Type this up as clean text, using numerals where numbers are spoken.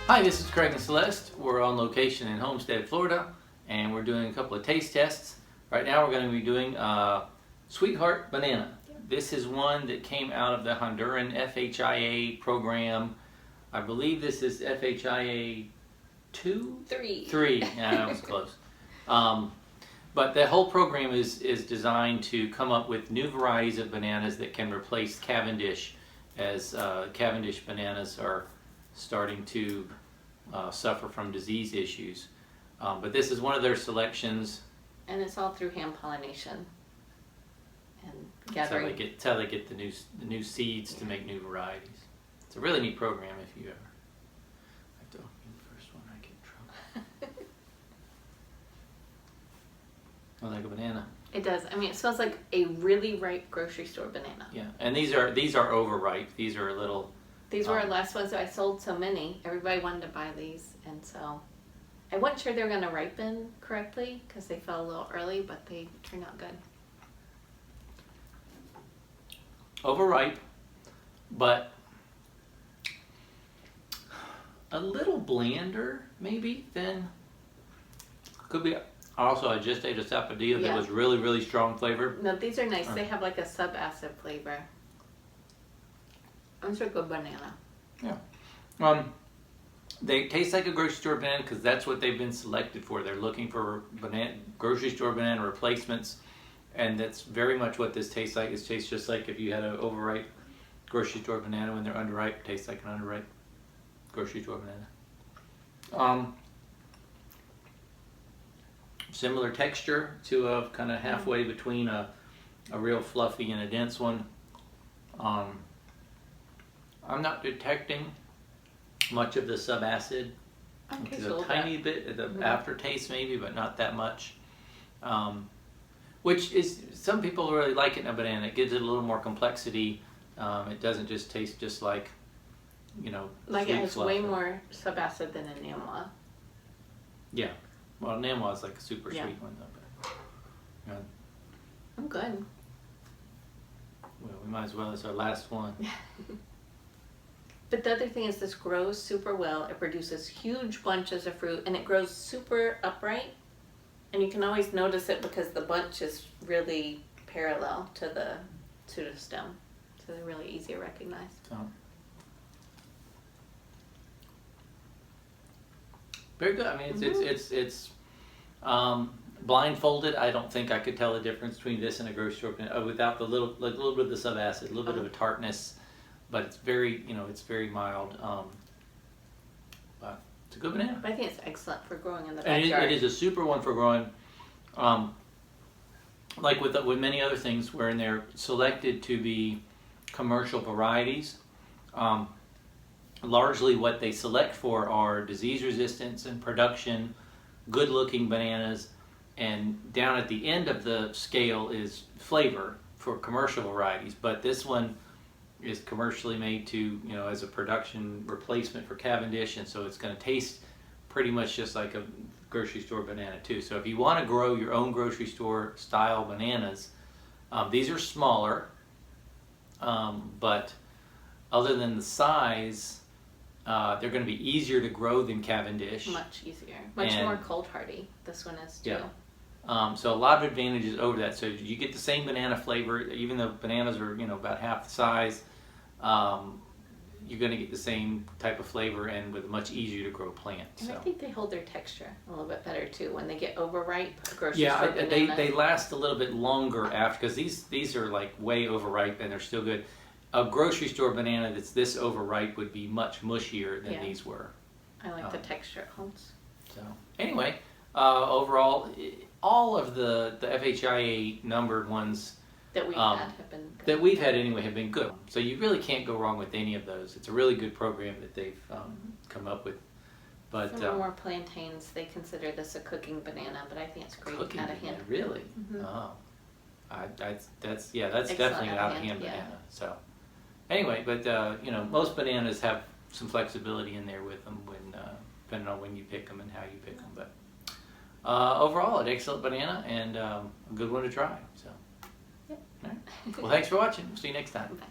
Hi, this is Craig and Celeste. We're on location in Homestead, Florida, and we're doing a couple of taste tests. Right now we're going to be doing Sweetheart Banana. This is one that came out of the Honduran FHIA program. I believe this is FHIA 2? 3. 3, yeah, that was close. But the whole program is designed to come up with new varieties of bananas that can replace Cavendish, as Cavendish bananas are starting to suffer from disease issues. But this is one of their selections. And it's all through hand pollination and gathering. gathering. That's how they get the new seeds to make new varieties. It's a really neat program if you ever have to open the first one, I get in trouble. I like a banana. It does. I mean, it smells like a really ripe grocery store banana. Yeah, and these are overripe. These are a little. These were our last ones. I sold so many. Everybody wanted to buy these, and so I wasn't sure they were going to ripen correctly because they fell a little early, but they turned out good. Overripe, but a little blander maybe than could be. Also, I just ate a sapodilla that was really strong flavored. No, these are nice. They have like a sub-acid flavor. These are good banana. Yeah. They taste like a grocery store banana because that's what they've been selected for. They're looking for grocery store banana replacements, and that's very much what this tastes like. It tastes just like if you had an overripe grocery store banana. When they're underripe, it tastes like an underripe grocery store banana. Similar texture to a kind of halfway between a real fluffy and a dense one. I'm not detecting much of the subacid. It's a tiny bit, the aftertaste maybe, but not that much. Which is, some people really like it in a banana. It gives it a little more complexity. It doesn't just taste just like, like it has fluff. way more subacid than a Namwa. Yeah. Well, Namwa is like a super sweet one though. But, I'm good. Well, we might as well. It's our last one. But the other thing is this grows super well. It produces huge bunches of fruit and it grows super upright. And you can always notice it because the bunch is really parallel to the pseudostem. So they're really easy to recognize. Very good. I mean, it's blindfolded. I don't think I could tell the difference between this and a grocery store banana without the little bit of the subacid, a little bit of a tartness. But it's very, it's very mild. But it's a good banana. But I think it's excellent for growing in the backyard. And it is a super one for growing. Like with many other things, where they're selected to be commercial varieties. Largely, what they select for are disease resistance and production, good-looking bananas, and down at the end of the scale is flavor for commercial varieties. But this one is commercially made to, as a production replacement for Cavendish, and so it's going to taste pretty much just like a grocery store banana too. So if you want to grow your own grocery store style bananas, these are smaller, but other than the size, they're going to be easier to grow than Cavendish. Much easier. Much more cold hardy, this one is too. Yeah. So a lot of advantages over that. So you get the same banana flavor, even though bananas are, about half the size. You're going to get the same type of flavor and with a much easier to grow plant. And I think they hold their texture a little bit better too when they get overripe. Grocery store banana. they last a little bit longer after, because these are like way overripe and they're still good. A grocery store banana that's this overripe would be much mushier than these were. I like the texture it holds. So anyway, overall, all of the FHIA numbered ones that we've had have been good. That we've had anyway have been good. So you really can't go wrong with any of those. It's a really good program that they've come up with. But some more plantains, they consider this a cooking banana, but I think it's great out of hand. Really? Oh, that's definitely an out of hand banana. So anyway, but most bananas have some flexibility in there with them when depending on when you pick them and how you pick them. But overall, an excellent banana and a good one to try. So. All right. Well, thanks for watching. We'll see you next time. Bye.